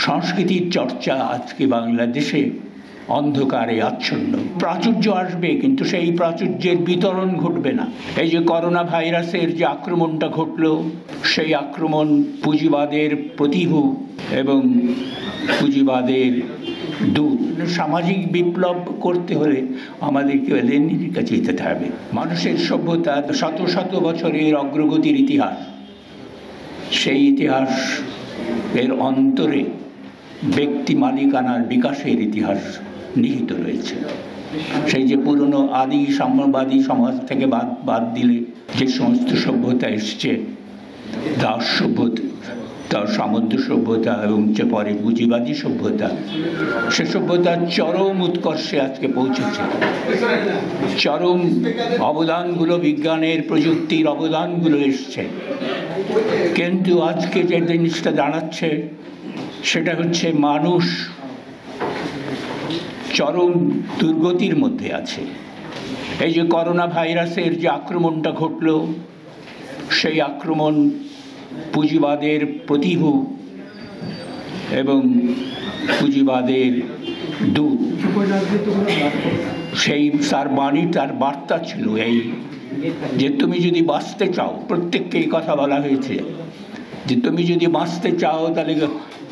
সংস্কৃতির চর্চা আজকে বাংলাদেশে অন্ধকারে আচ্ছন্ন। প্রাচুর্য আসবে, কিন্তু সেই প্রাচুর্যের বিতরণ ঘটবে না। এই যে করোনা ভাইরাসের যে আক্রমণটা ঘটল, সেই আক্রমণ পুঁজিবাদের প্রতিভূ এবং পুঁজিবাদের দূত। সামাজিক বিপ্লব করতে হলে আমাদেরকে লেনিনের কাছে যেতে হবে। মানুষের সভ্যতার শত শত বছরের অগ্রগতির ইতিহাস, সেই ইতিহাস এর অন্তরে ব্যক্তি মালিকানার বিকাশের ইতিহাস নিহিত রয়েছে। সেই যে পুরনো আদি সাম্যবাদী সমাজ থেকে বাদ দিলে যে সমস্ত সভ্যতা এসছে, দাস সভ্যতা, তার সামন্ত সভ্যতা এবং যে পরে পুঁজিবাদী সভ্যতা, সে সভ্যতার চরম উৎকর্ষে আজকে পৌঁছেছে। চরম অবদানগুলো, বিজ্ঞানের প্রযুক্তির অবদানগুলো এসছে, কিন্তু আজকে যে জিনিসটা দাঁড়াচ্ছে সেটা হচ্ছে মানুষ চরম দুর্গতির মধ্যে আছে। এই যে করোনা ভাইরাসের যে আক্রমণটা ঘটল, সেই আক্রমণ পুঁজিবাদের প্রতিভূ এবং পুঁজিবাদের দূত। সেই তার বাণী, তার বার্তা ছিল এই যে তুমি যদি বাঁচতে চাও, প্রত্যেককে এই কথা বলা হয়েছে যে তুমি যদি বাঁচতে চাও তাহলে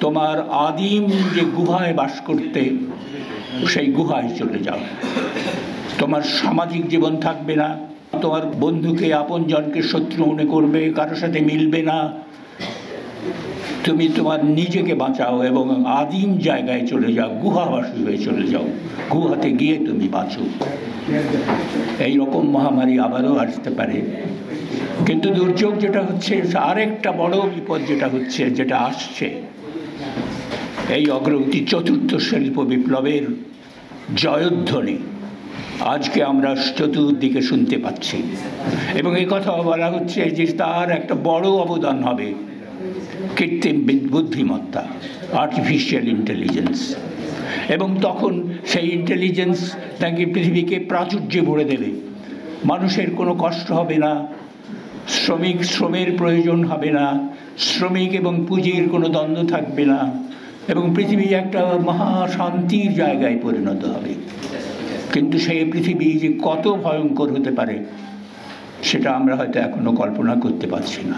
তোমার আদিম যে গুহায় বাস করতে, সেই গুহায় চলে যাও। তোমার সামাজিক জীবন থাকবে না, তোমার বন্ধুকে আপনজনকে শত্রু মনে করবে, কারোর সাথে মিলবে না। তুমি তোমার নিজেকে বাঁচাও এবং আদিম জায়গায় চলে যাও, গুহাবাসী হয়ে চলে যাও, গুহাতে গিয়ে তুমি বাঁচো। এইরকম মহামারী আবারও আসতে পারে, কিন্তু দুর্যোগ যেটা হচ্ছে, আরেকটা বড় বিপদ যেটা হচ্ছে, যেটা আসছে, এই অগ্রগতি চতুর্থ শিল্প বিপ্লবের জয়ধ্বনি আজকে আমরা চতুর্দিকে শুনতে পাচ্ছি। এবং এই কথা বলা হচ্ছে যে তার একটা বড় অবদান হবে কৃত্রিম বুদ্ধিমত্তা, আর্টিফিশিয়াল ইন্টেলিজেন্স। এবং তখন সেই ইন্টেলিজেন্স নাকি পৃথিবীকে প্রাচুর্যে ভরে দেবে। মানুষের কোনো কষ্ট হবে না, শ্রমের প্রয়োজন হবে না, শ্রমিক এবং পুঁজির কোনো দ্বন্দ্ব থাকবে না, এবং পৃথিবী একটা মহাশান্তির জায়গায় পরিণত হবে। কিন্তু সেই পৃথিবী যে কত ভয়ঙ্কর হতে পারে সেটা আমরা হয়তো এখনো কল্পনা করতে পারছি না।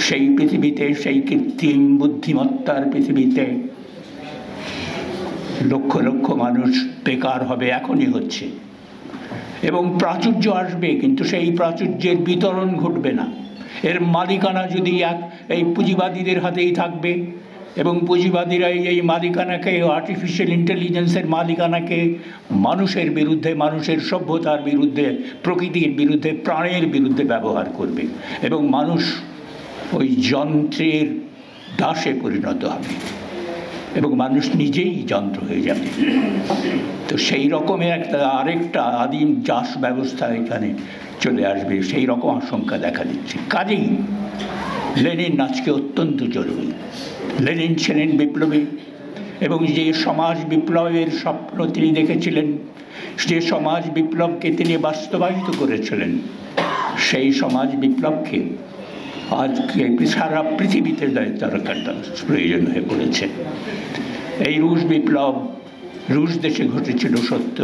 সেই পৃথিবীতে, সেই কৃত্রিম বুদ্ধিমত্তার পৃথিবীতে লক্ষ লক্ষ মানুষ বেকার হবে, এখনই হচ্ছে। এবং প্রাচুর্য আসবে, কিন্তু সেই প্রাচুর্যের বিতরণ ঘটবে না। এর মালিকানা যদি এই পুঁজিবাদীদের হাতেই থাকবে, এবং পুঁজিবাদীরা এই মালিকানাকে, আর্টিফিশিয়াল ইন্টেলিজেন্সের মালিকানাকে মানুষের বিরুদ্ধে, মানুষের সভ্যতার বিরুদ্ধে, প্রকৃতির বিরুদ্ধে, প্রাণের বিরুদ্ধে ব্যবহার করবে, এবং মানুষ ওই যন্ত্রের দাসে পরিণত হবে এবং মানুষ নিজেই যন্ত্র হয়ে যাবে। তো সেই রকমের আরেকটা আদিম চাষ ব্যবস্থা এখানে চলে আসবে, সেই রকম আশঙ্কা দেখা দিচ্ছে। কাজেই লেনিন আজকে অত্যন্ত জরুরি। লেনিন ছিলেন বিপ্লবী, এবং যে সমাজ বিপ্লবের স্বপ্ন তিনি দেখেছিলেন, যে সমাজ বিপ্লবকে তিনি বাস্তবায়িত করেছিলেন, সেই সমাজ বিপ্লবকে আজকে সারা পৃথিবীতে দরকার প্রয়োজন হয়ে পড়েছে। এই রুশ বিপ্লব রুশ দেশে ঘটেছিল সত্য,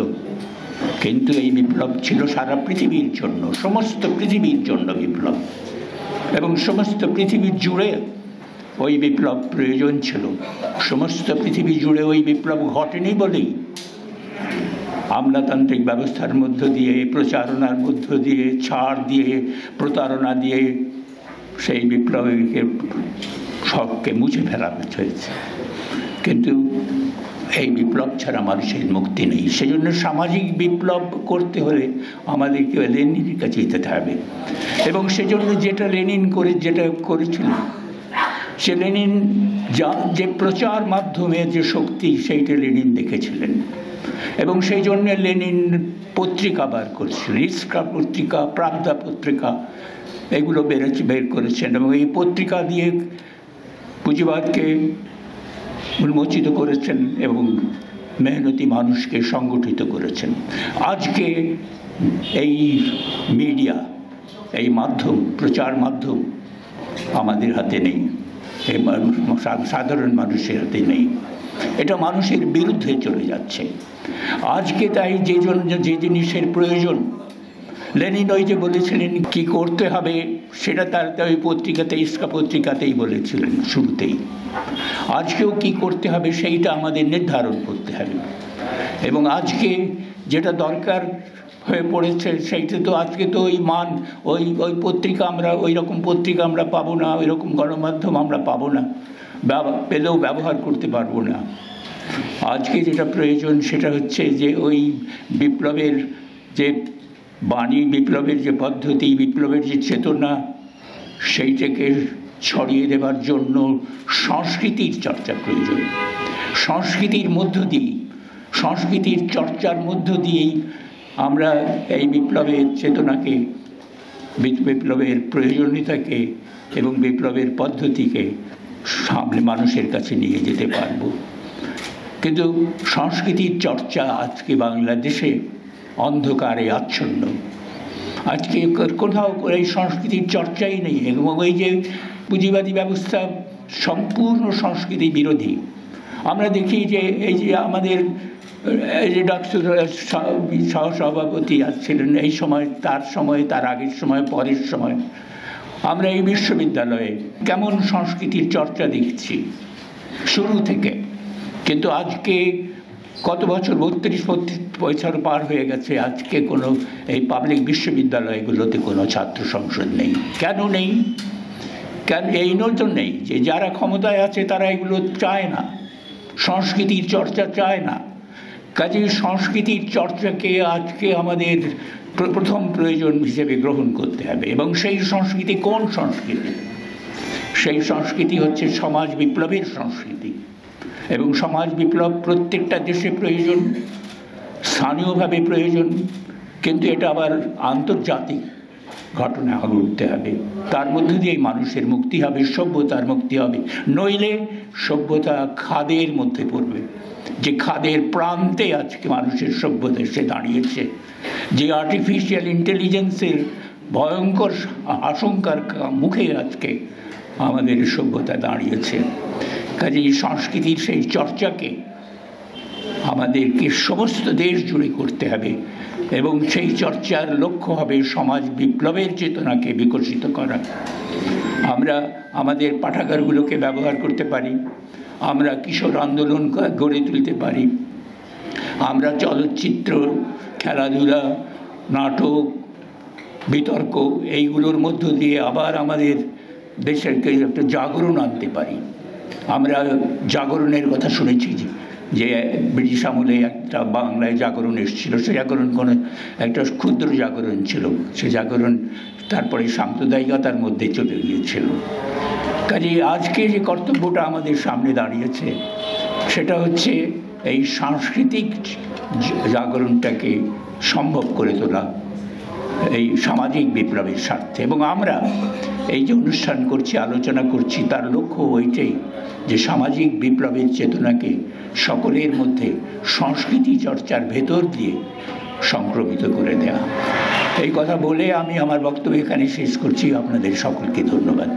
কিন্তু এই বিপ্লব ছিল সারা পৃথিবীর জন্য, সমস্ত পৃথিবীর জন্য বিপ্লব, এবং সমস্ত পৃথিবী জুড়ে ওই বিপ্লব প্রয়োজন ছিল। সমস্ত পৃথিবী জুড়ে ওই বিপ্লব ঘটেনি বলেই আমলাতান্ত্রিক ব্যবস্থার মধ্য দিয়ে, প্রচারণার মধ্য দিয়ে, ছাড় দিয়ে, প্রতারণা দিয়ে সেই বিপ্লবকে সবকে মুছে ফেলা হয়েছে। কিন্তু এই বিপ্লব ছাড়া মানুষের মুক্তি নেই। সেজন্য সামাজিক বিপ্লব করতে হলে আমাদেরকে লেনিনের কাছে যেতে হবে। এবং সেজন্য যেটা করেছিল, সে লেনিন যে প্রচার মাধ্যমের যে শক্তি, সেইটা লেনিন দেখেছিলেন, এবং সেই জন্য লেনিন পত্রিকা বার করেছিলেন, ইস্কা পত্রিকা, প্রাবদা পত্রিকা, এগুলো বের করেছেন, এবং এই পত্রিকা দিয়ে পুঁজিবাদকে উন্মোচিত করেছেন এবং মেহনতি মানুষকে সংগঠিত করেছেন। আজকে এই মিডিয়া, এই মাধ্যম, প্রচার মাধ্যম আমাদের হাতে নেই, সাধারণ মানুষের হাতে নেই, এটা মানুষের বিরুদ্ধে চলে যাচ্ছে আজকে। তাই যে জিনিসের প্রয়োজন, লেনিন ওই যে বলেছিলেন কি করতে হবে, সেটা তার ওই পত্রিকাতে, ইস্কা পত্রিকাতেই বলেছিলেন শুরুতেই। আজকেও কি করতে হবে সেইটা আমাদের নির্ধারণ করতে হবে, এবং আজকে যেটা দরকার হয়ে পড়েছে সেইটা তো আজকে তো ওই পত্রিকা আমরা, ওই রকম পত্রিকা আমরা পাবো না, ওই রকম গণমাধ্যম আমরা পাবো না, পেলেও ব্যবহার করতে পারবো না। আজকে যেটা প্রয়োজন সেটা হচ্ছে যে ওই বিপ্লবের যে বাণী, বিপ্লবের যে পদ্ধতি, বিপ্লবের যে চেতনা, সেইটাকে ছড়িয়ে দেবার জন্য সংস্কৃতির চর্চা প্রয়োজন। সংস্কৃতির মধ্য দিয়ে, সংস্কৃতির চর্চার মধ্য দিয়েই আমরা এই বিপ্লবের চেতনাকে, বিপ্লবের প্রয়োজনীয়তাকে এবং বিপ্লবের পদ্ধতিকে সামনে মানুষের কাছে নিয়ে যেতে পারব। কিন্তু সংস্কৃতির চর্চা আজকে বাংলাদেশে অন্ধকারে আচ্ছন্ন। আজকে কোথাও এই সংস্কৃতির চর্চাই নেই, এবং ওই যে পুঁজিবাদী ব্যবস্থা সম্পূর্ণ সংস্কৃতি বিরোধী। আমরা দেখি যে এই যে আমাদের এই যে ডক্টর সহসভাপতি ছিলেন এই সময়, তার আগের সময়, পরের সময় আমরা এই বিশ্ববিদ্যালয়ে কেমন সংস্কৃতির চর্চা দেখছি শুরু থেকে। কিন্তু আজকে কত বছর, 32 বছর পার হয়ে গেছে, আজকে কোনো এই পাবলিক বিশ্ববিদ্যালয়গুলোতে কোনো ছাত্র সংসদ নেই। কেন নেই? কেন? এই নেই যে যারা ক্ষমতায় আছে তারা এগুলো চায় না, সংস্কৃতির চর্চা চায় না। কাজে সংস্কৃতির চর্চাকে আজকে আমাদের প্রথম প্রয়োজন হিসেবে গ্রহণ করতে হবে। এবং সেই সংস্কৃতি কোন সংস্কৃতি? সেই সংস্কৃতি হচ্ছে সমাজ বিপ্লবের সংস্কৃতি। এবং সমাজ বিপ্লব প্রত্যেকটা দেশে প্রয়োজন, স্থানীয়ভাবে প্রয়োজন, কিন্তু এটা আবার আন্তর্জাতিক ঘটনা ঘটতে হবে। তার মধ্যে দিয়েই মানুষের মুক্তি হবে, সভ্যতার মুক্তি হবে। নইলে সভ্যতা খাদের মধ্যে পড়বে, যে খাদের প্রান্তে আজকে মানুষের সভ্যতা এসে দাঁড়িয়েছে, যে আর্টিফিশিয়াল ইন্টেলিজেন্সের ভয়ঙ্কর আশঙ্কার মুখে আজকে আমাদের সভ্যতা দাঁড়িয়েছে। কাজে এই সংস্কৃতির সেই চর্চাকে আমাদেরকে সমস্ত দেশ জুড়ে করতে হবে, এবং সেই চর্চার লক্ষ্য হবে সমাজ বিপ্লবের চেতনাকে বিকশিত করা। আমরা আমাদের পাঠাগারগুলোকে ব্যবহার করতে পারি, আমরা কিশোর আন্দোলন গড়ে তুলতে পারি, আমরা চলচ্চিত্র, খেলাধুলা, নাটক, বিতর্ক এইগুলোর মধ্য দিয়ে আবার আমাদের দেশেরকে একটা জাগরণ আনতে পারি। আমরা জাগরণের কথা শুনেছি যে ব্রিটিশ আমলে একটা বাংলায় জাগরণ এসেছিল, সে জাগরণ কোনো একটা ক্ষুদ্র জাগরণ ছিল, সে জাগরণ তারপরে সাম্প্রদায়িকতার মধ্যে চলে গিয়েছিল। কাজে আজকে যে কর্তব্যটা আমাদের সামনে দাঁড়িয়েছে সেটা হচ্ছে এই সাংস্কৃতিক জাগরণটাকে সম্ভব করে তোলা এই সামাজিক বিপ্লবের স্বার্থে। এবং আমরা এই যে অনুষ্ঠান করছি, আলোচনা করছি, তার লক্ষ্য ওইটাই যে সামাজিক বিপ্লবের চেতনাকে সকলের মধ্যে সংস্কৃতি চর্চার ভেতর দিয়ে সংক্রমিত করে দেওয়া। এই কথা বলে আমি আমার বক্তব্য এখানে শেষ করছি। আপনাদের সকলকে ধন্যবাদ।